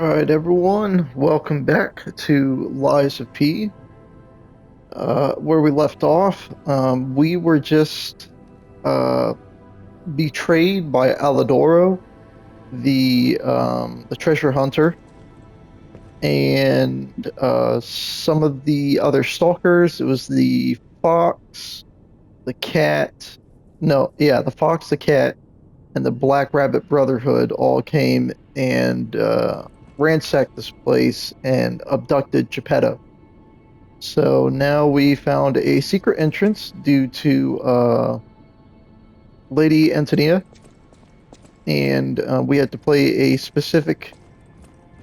All right, everyone, welcome back to Lies of P. Where we left off, we were just uh, betrayed by Alidoro, the treasure hunter, and some of the other stalkers. It was the fox, the cat. No, yeah, the fox, the cat, and the Black Rabbit Brotherhood all came and ransacked this place and abducted Geppetto. So now we found a secret entrance due to Lady Antonia, and we had to play a specific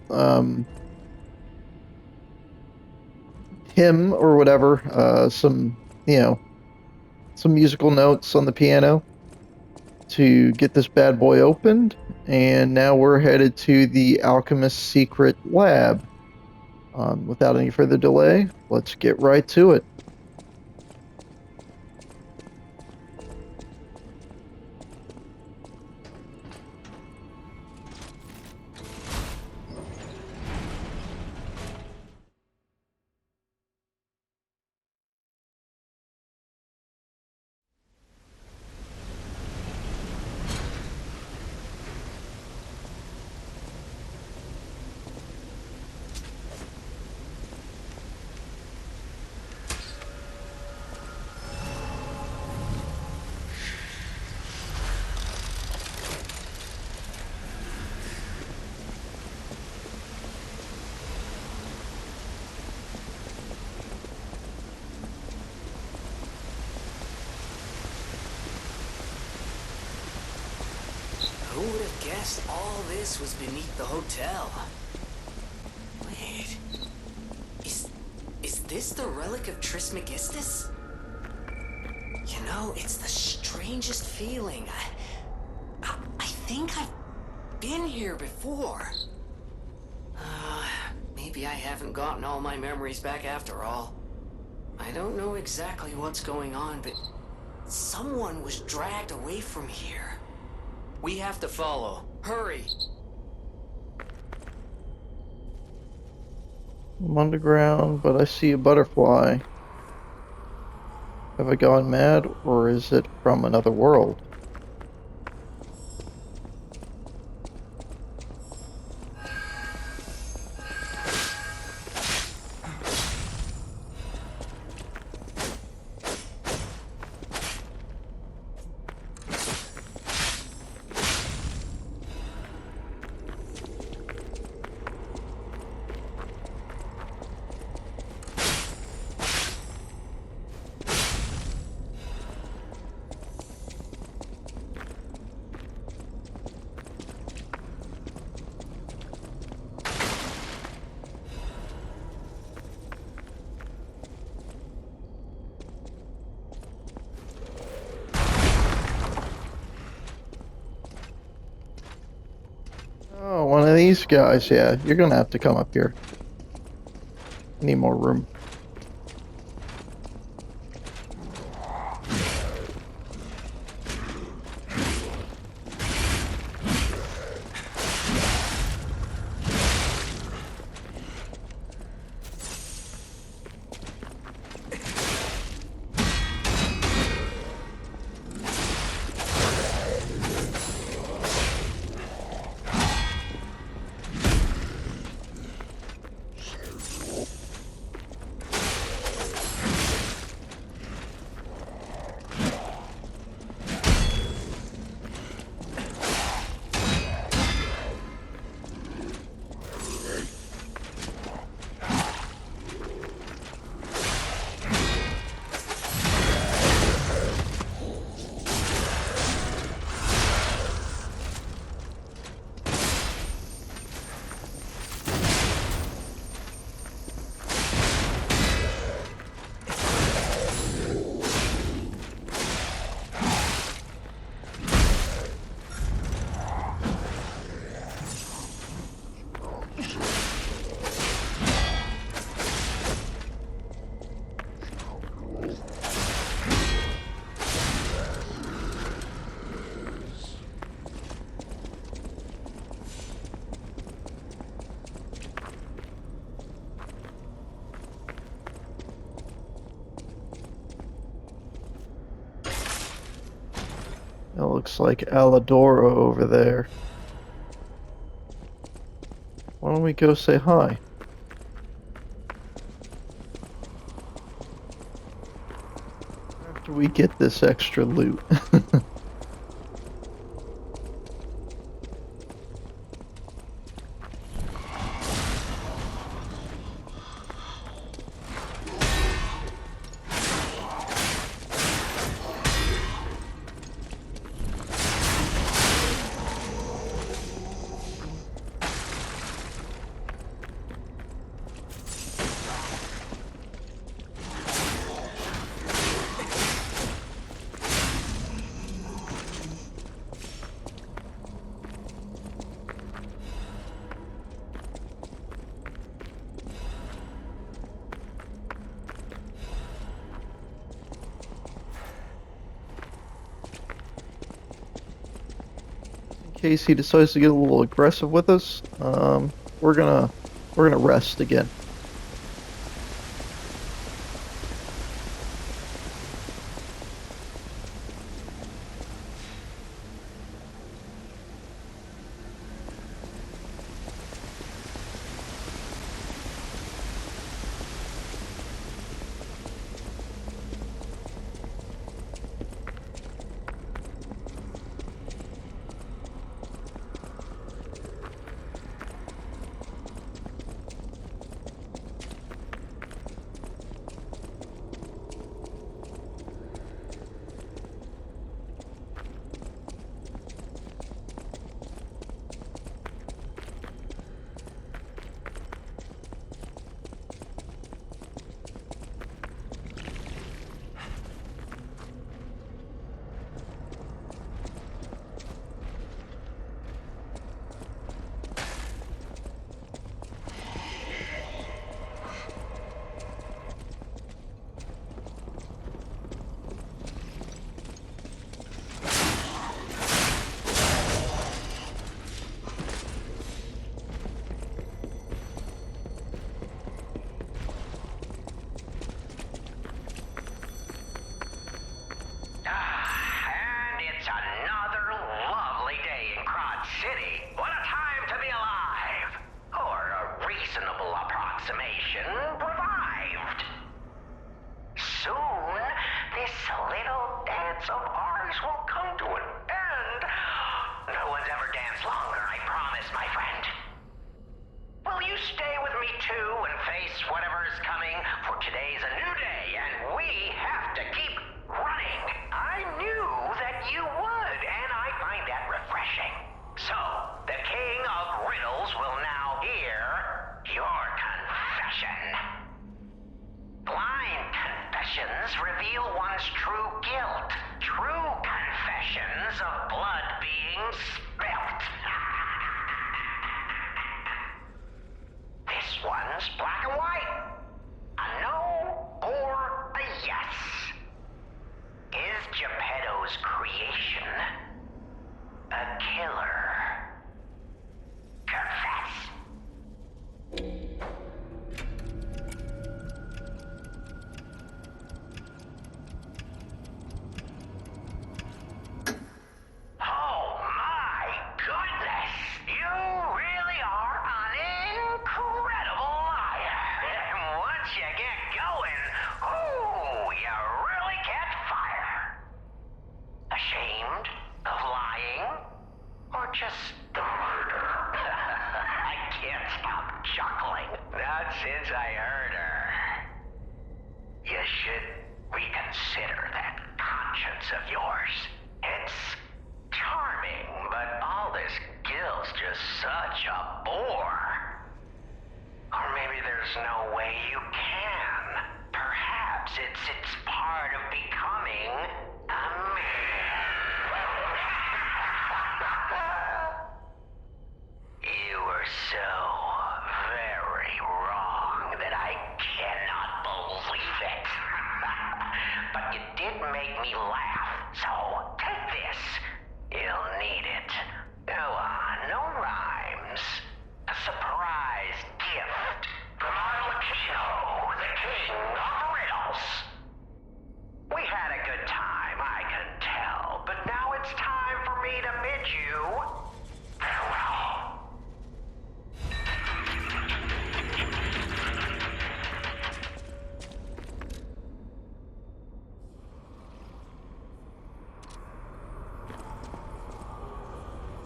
um, hymn or whatever, you know, some musical notes on the piano to get this bad boy opened. And now we're headed to the Alchemist's secret lab. Without any further delay, let's get right to it. Who would have guessed all this was beneath the hotel? Wait, is is this the relic of Trismegistus? You know, it's the strangest feeling. I think I've been here before. Uh, Maybe I haven't gotten all my memories back after all. I don't know exactly what's going on, but someone was dragged away from here. We have to follow. Hurry! I'm underground, but I see a butterfly. Have I gone mad, or is it from another world? Oh, one of these guys. Yeah, you're gonna have to come up here. Need more room. It looks like Aladora over there. Why don't we go say hi? After we get this extra loot. In case he decides to get a little aggressive with us, we're gonna rest again. And it's another lovely day in Crod City. What a time to be alive! Or a reasonable approximation, revived. Soon, this little dance of ours will come to an end. No one's ever danced longer, I promise, my friend. Will you stay with me too and face whatever is coming? For today's a new day, and we have to keep running. I knew that you would, and I find that refreshing. So, the King of Riddles will now hear your confession. Blind confessions reveal one's true guilt. True confessions of blood being spilt. This one's black and white. A no or a yes. Is Geppetto's creation a killer? Confess. Oh my goodness! You really are an incredible liar. And once you get going, ooh, you really catch fire. Ashamed of lying? Or just the murder? I can't stop chuckling. Not since I heard her. You should reconsider that conscience of yours. It's charming, but all this guilt's just such a bore. Or maybe there's no way you can. Perhaps it's part of becoming a man. You were so very wrong that I cannot believe it. But you did make me laugh, so take this. You'll need it. Go on, no rhymes. A surprise gift from our Lucchino, the King of Riddles.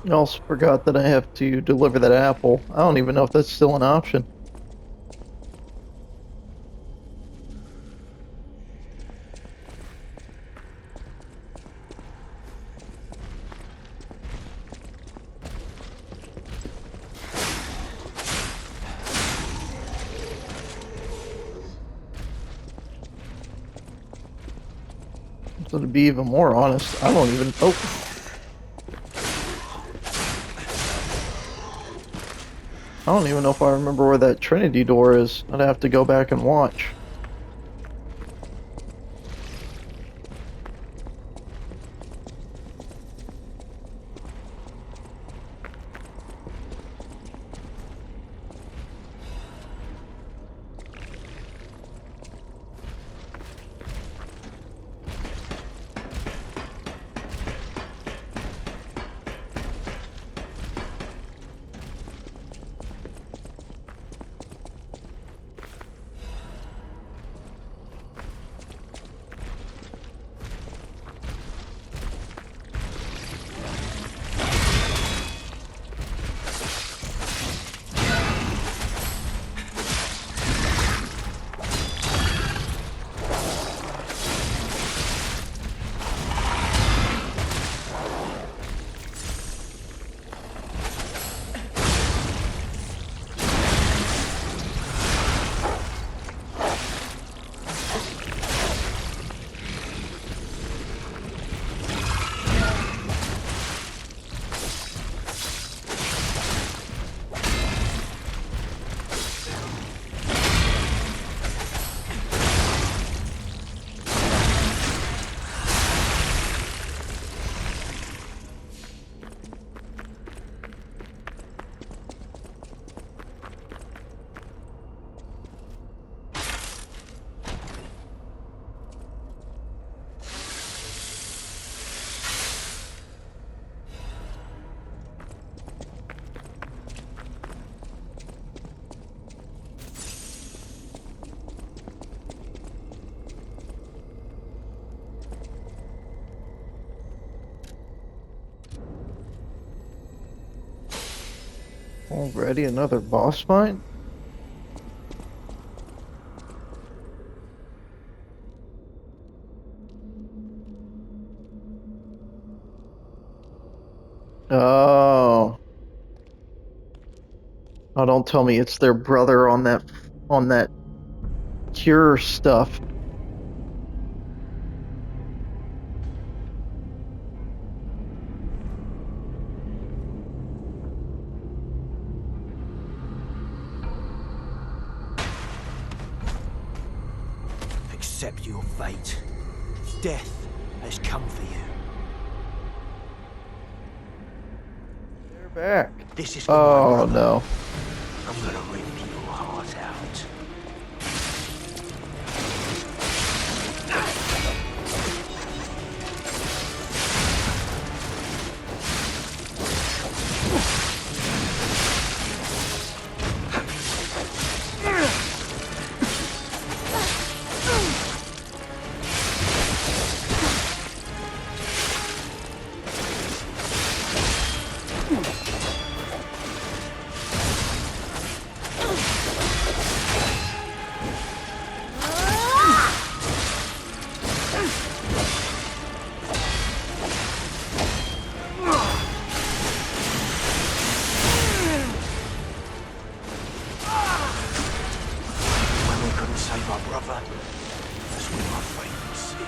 I also forgot that I have to deliver that apple. I don't even know if that's still an option. So to be even more honest, I don't even. Oh. I don't even know if I remember where that Trinity door is. I'd have to go back and watch. Already another boss fight? Oh. Oh, don't tell me it's their brother on that cure stuff. Accept your fate. Death has come for you. They're back. This is for my Oh brother. no. I'm gonna rip your heart out. When we couldn't save our brother, that's when my fate was sealed.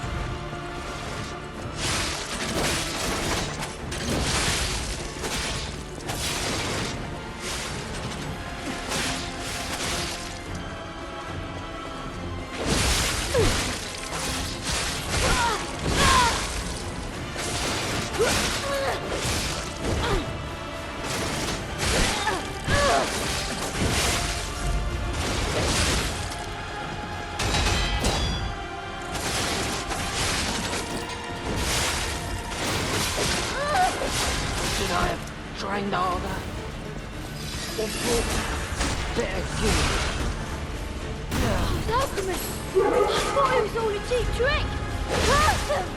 Should I have trained harder? Or brought better gear? It's Alchemist! I thought it was all a cheap trick! Curse him!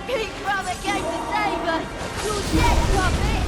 Big brother came to save us. You're dead, puppet.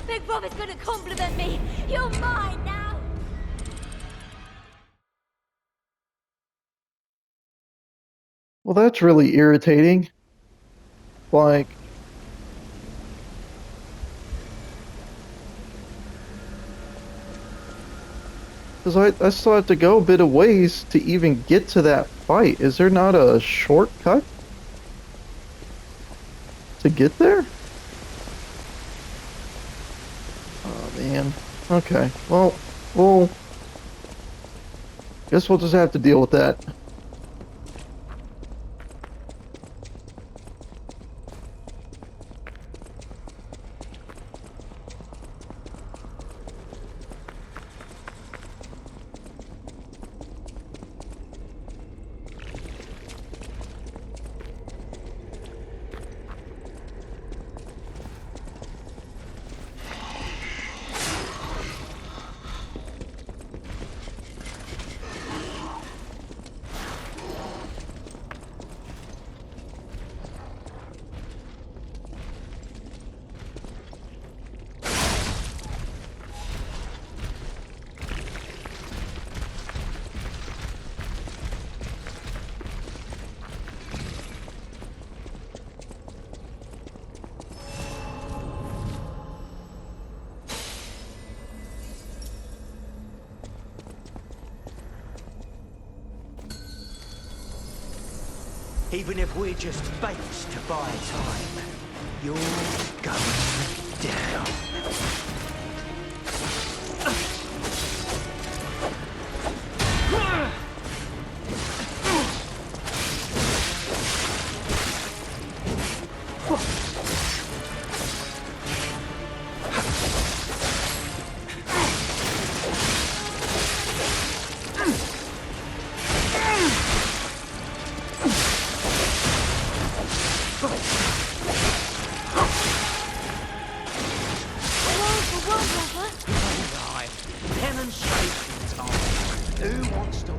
Big brother's gonna compliment me. You're mine now. Well, that's really irritating. Like, because I still have to go a bit of ways to even get to that fight. Is there not a shortcut to get there? Oh, man. Okay. Well, guess we'll just have to deal with that. Even if we're just fakes to buy time, you're going down.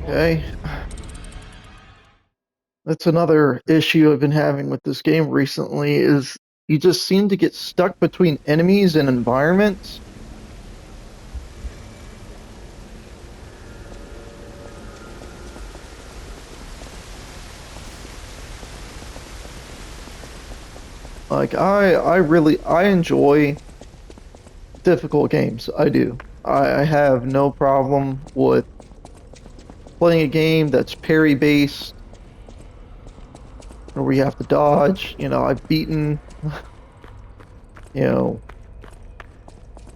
Okay. That's another issue I've been having with this game recently is you just seem to get stuck between enemies and environments. Like I enjoy difficult games. I do. I have no problem with playing a game that's parry based where we have to dodge. You know, I've beaten you know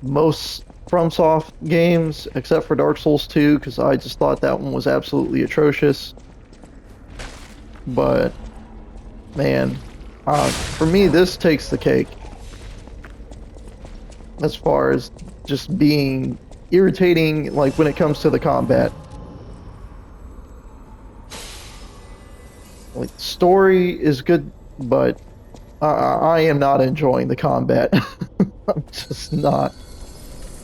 most FromSoft games except for Dark Souls 2 because I just thought that one was absolutely atrocious. But man, for me this takes the cake as far as just being irritating, like when it comes to the combat. Like, story is good, but I am not enjoying the combat. I'm just not.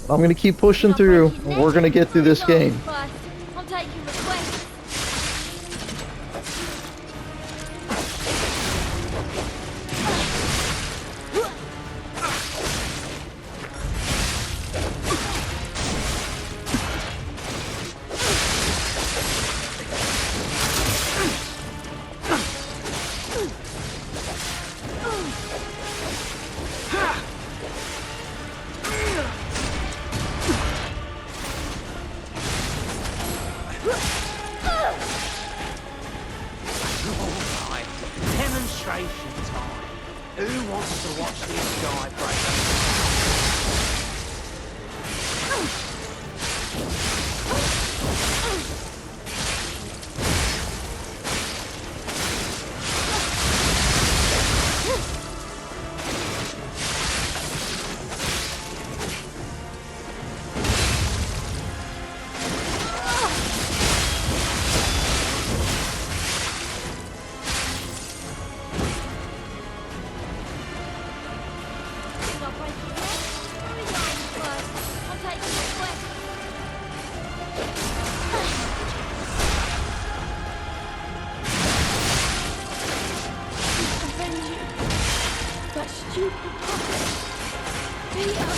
I'm gonna keep pushing through. We're gonna get through this game. I'm taking requests. Alright, demonstration time. Who wants to watch this guy break? Think I'll break it yet? Let me go first. I'll take you west. Avenge you. That stupid puppet. Peter.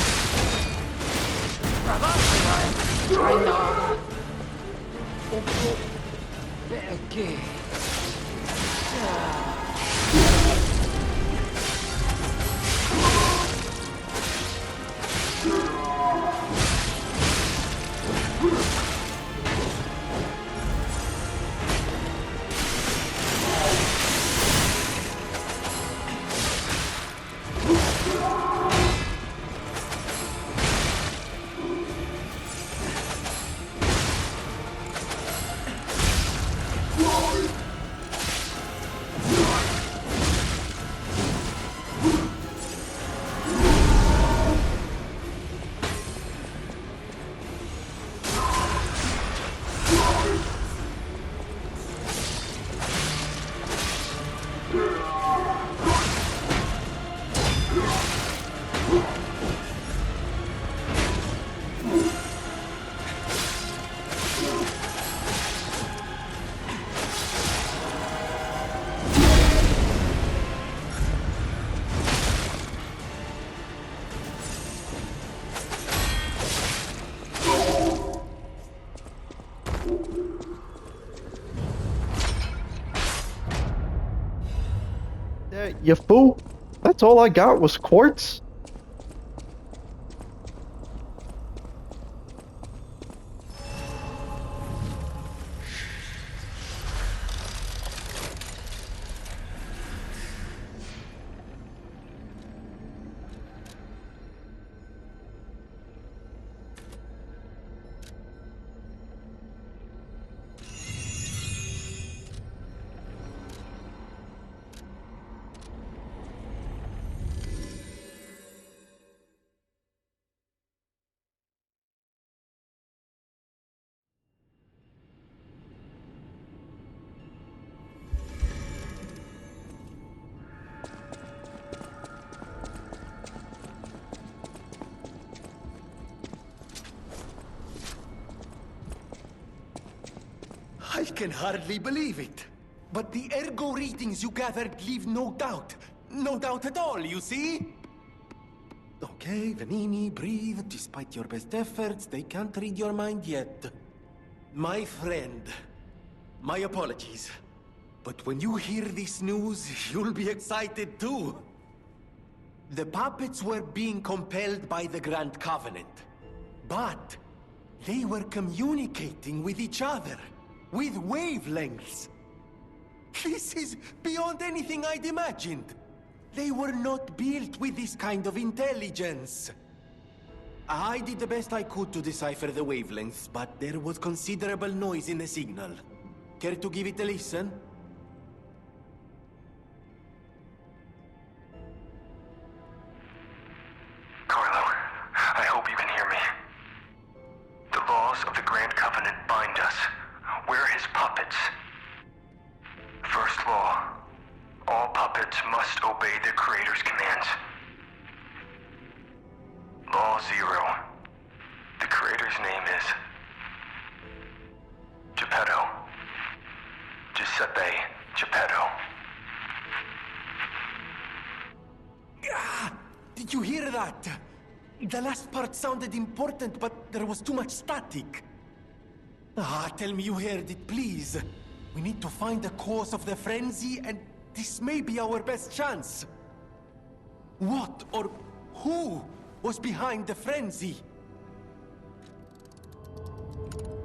Better gear. You fool! That's all I got was quartz. I can hardly believe it. But the ergo readings you gathered leave no doubt. No doubt at all, you see? Okay, Venini, breathe. Despite your best efforts, they can't read your mind yet. My friend, my apologies. But when you hear this news, you'll be excited too. The puppets were being compelled by the Grand Covenant. But they were communicating with each other. With wavelengths. This is beyond anything I'd imagined. They were not built with this kind of intelligence. I did the best I could to decipher the wavelengths, but there was considerable noise in the signal. Care to give it a listen? Carlo, I hope you can hear me. The laws of the Grand Covenant bind us. We're his puppets. First law, all puppets must obey their creator's commands. Law 0, the creator's name is Geppetto. Giuseppe Geppetto. Ah, did you hear that? The last part sounded important, but there was too much static. Tell me you heard it, please. We need to find the cause of the frenzy, and this may be our best chance. What or who was behind the frenzy?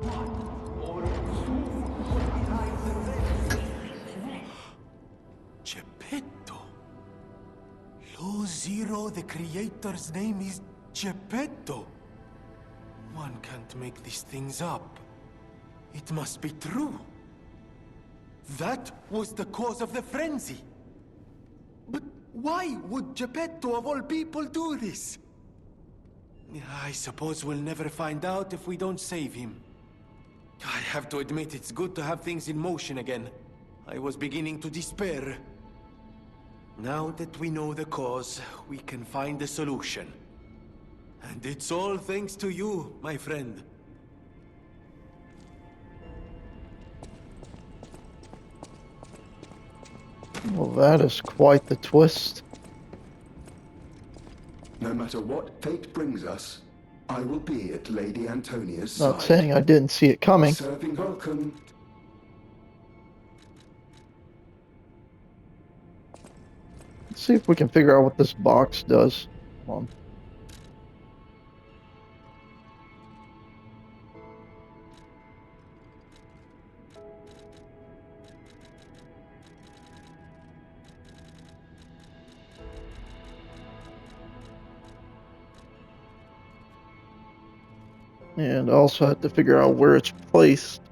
What or hero, the creator's name is Geppetto. One can't make these things up. It must be true. That was the cause of the frenzy. But why would Geppetto of all people do this? I suppose we'll never find out if we don't save him. I have to admit it's good to have things in motion again. I was beginning to despair. Now that we know the cause, we can find a solution. And it's all thanks to you, my friend. Well, that is quite the twist. No matter what fate brings us, I will be at Lady Antonia's Not side. saying I didn't see it coming. Serving welcome. Let's see if we can figure out what this box does. Hold on. And I also have to figure out where it's placed.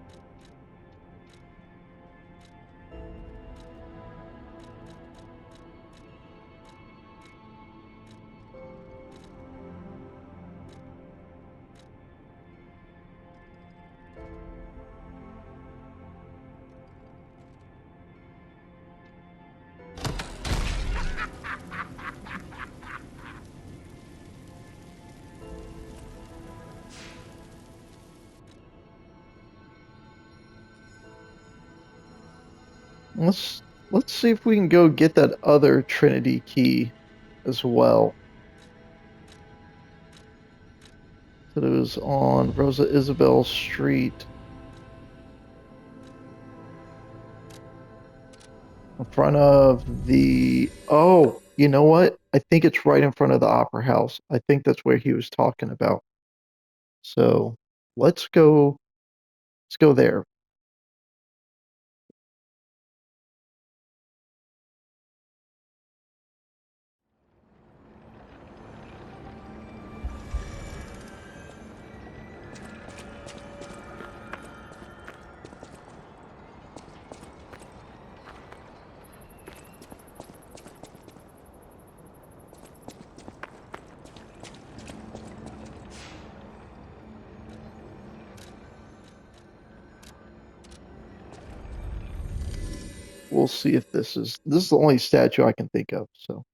Let's see if we can go get that other Trinity key as well. So it was on Rosa Isabel Street. In front of the... Oh, you know what? I think it's right in front of the Opera House. I think that's where he was talking about. So let's go there. We'll see if this is the only statue I can think of, so.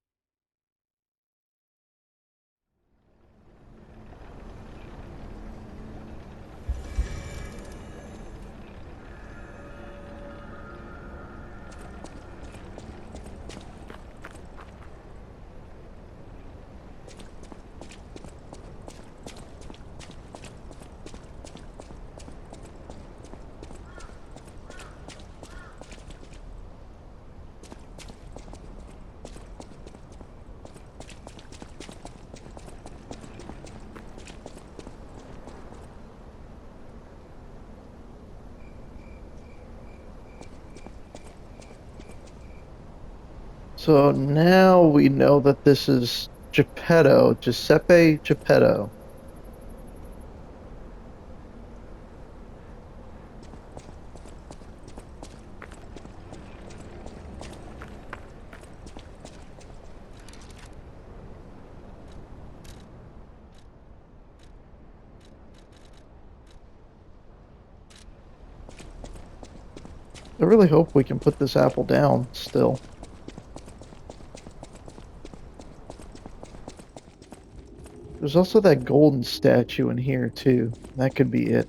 So now we know that this is Geppetto, Giuseppe Geppetto. I really hope we can put this apple down still. There's also that golden statue in here too. That could be it.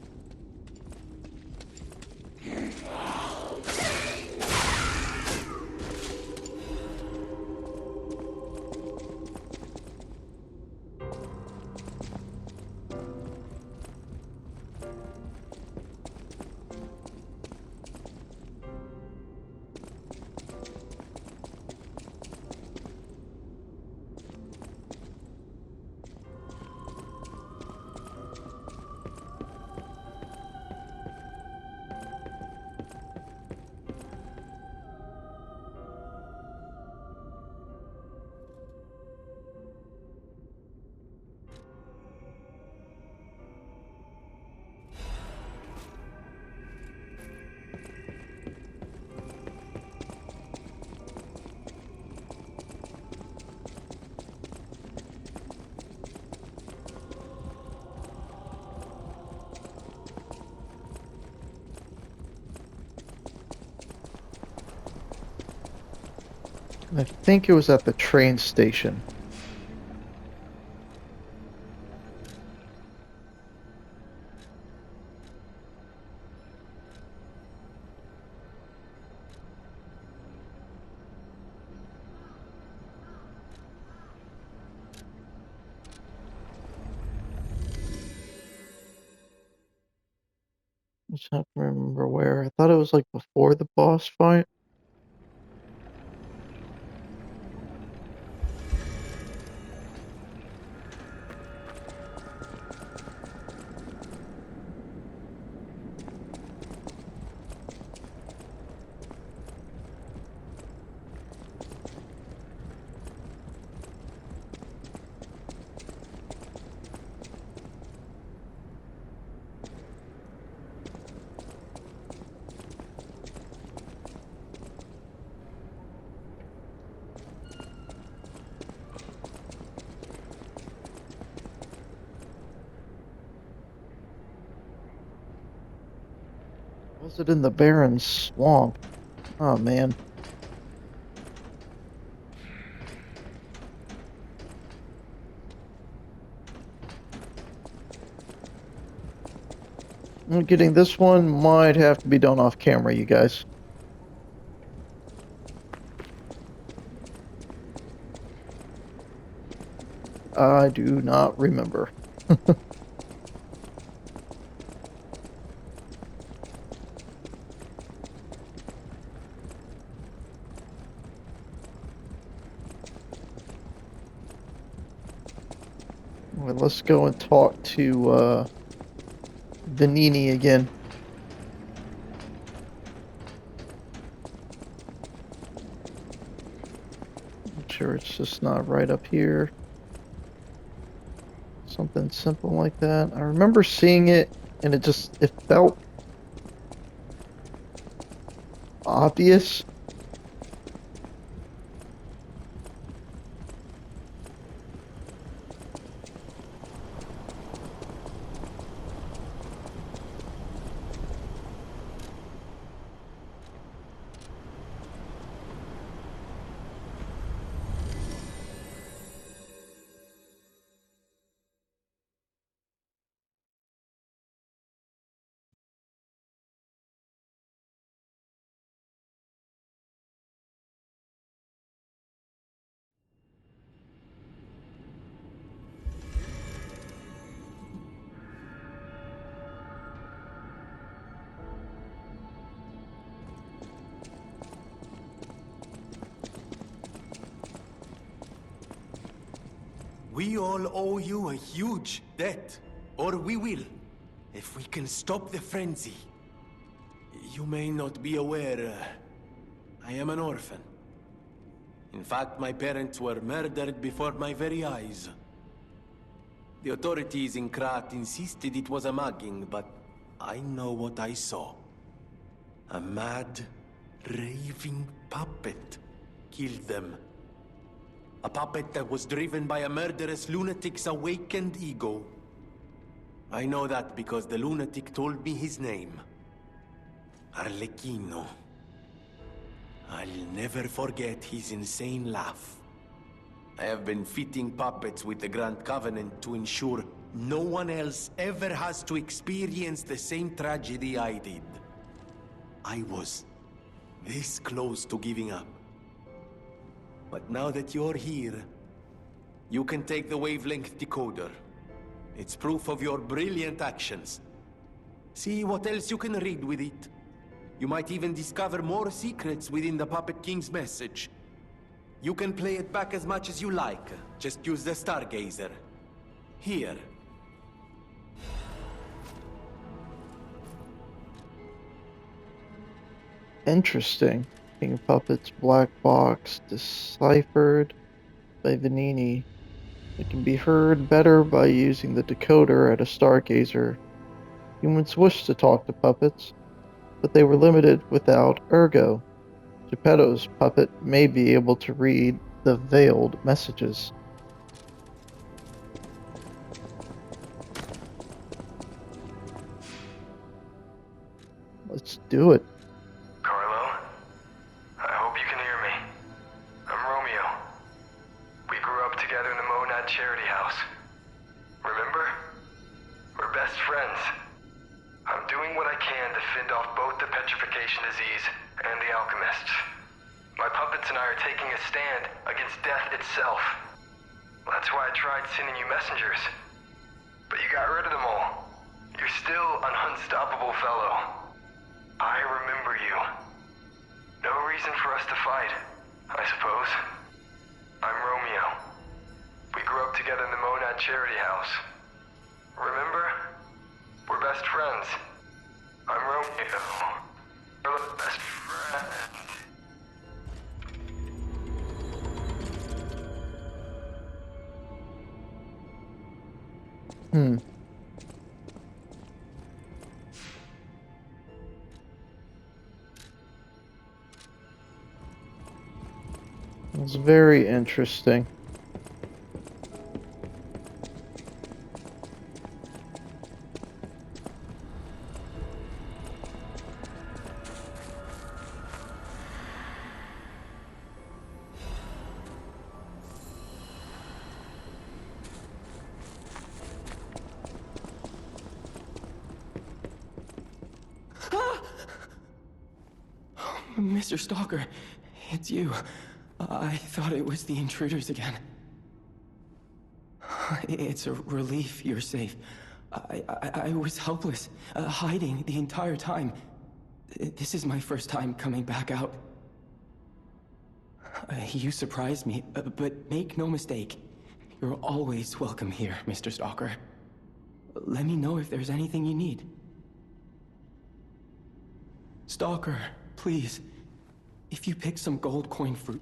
I think it was at the train station. I just have to remember where. I thought it was like before the boss fight. Was it in the Barren Swamp? Oh man. Getting this one might have to be done off camera, you guys. I do not remember. Well, let's go and talk to Venini again. I'm sure it's just not right up here. Something simple like that. I remember seeing it and it felt obvious. We all owe you a huge debt, or we will, if we can stop the frenzy. You may not be aware, I am an orphan. In fact, my parents were murdered before my very eyes. The authorities in Krat insisted it was a mugging, but I know what I saw. A mad, raving puppet killed them. A puppet that was driven by a murderous lunatic's awakened ego. I know that because the lunatic told me his name. Arlecchino. I'll never forget his insane laugh. I have been fitting puppets with the Grand Covenant to ensure no one else ever has to experience the same tragedy I did. I was this close to giving up. But now that you're here, you can take the wavelength decoder. It's proof of your brilliant actions. See what else you can read with it. You might even discover more secrets within the Puppet King's message. You can play it back as much as you like. Just use the Stargazer. Here. Interesting. King Puppet's black box deciphered by Venini. It can be heard better by using the decoder at a Stargazer. Humans wish to talk to puppets, but they were limited without Ergo. Geppetto's puppet may be able to read the veiled messages. Let's do it. Carlo, I hope you can hear me. I'm friends. I'm doing what I can to fend off both the petrification disease and the alchemists. My puppets and I are taking a stand against death itself. That's why I tried sending you messengers. But you got rid of them all. You're still an unstoppable fellow. I remember you. No reason for us to fight, I suppose. I'm Romeo. We grew up together in the Monad Charity House. Remember? We're best friends. I'm Romeo. We're the best friends. It's very interesting. Mr. Stalker, it's you. I thought it was the intruders again. It's a relief you're safe. I was helpless, hiding the entire time. This is my first time coming back out. You surprised me, but make no mistake. You're always welcome here, Mr. Stalker. Let me know if there's anything you need. Stalker, please. If you pick some gold coin fruit.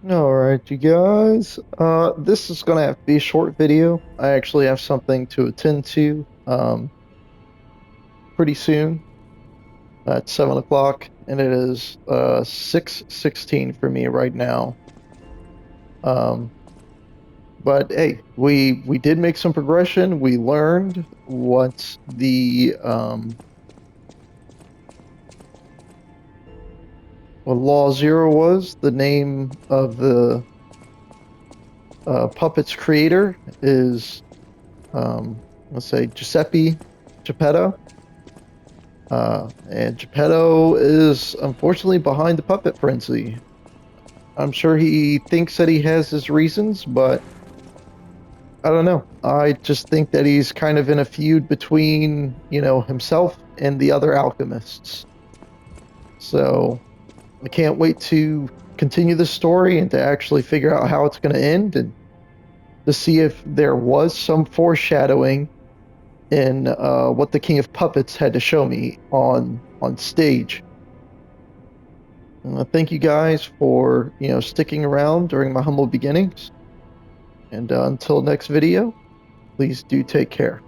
Alright, you guys. This is gonna have to be a short video. I actually have something to attend to pretty soon at 7 o'clock, and it is 6:16 for me right now. But hey, we did make some progression. We learned what the what Law Zero was. The name of the puppet's creator is, let's say, Giuseppe Geppetto. And Geppetto is unfortunately behind the puppet frenzy. I'm sure he thinks that he has his reasons, but I don't know. I just think that he's kind of in a feud between, himself and the other alchemists. So I can't wait to continue the story and to actually figure out how it's going to end, and to see if there was some foreshadowing in what the King of Puppets had to show me on stage. Thank you guys for sticking around during my humble beginnings, and until next video, please do take care.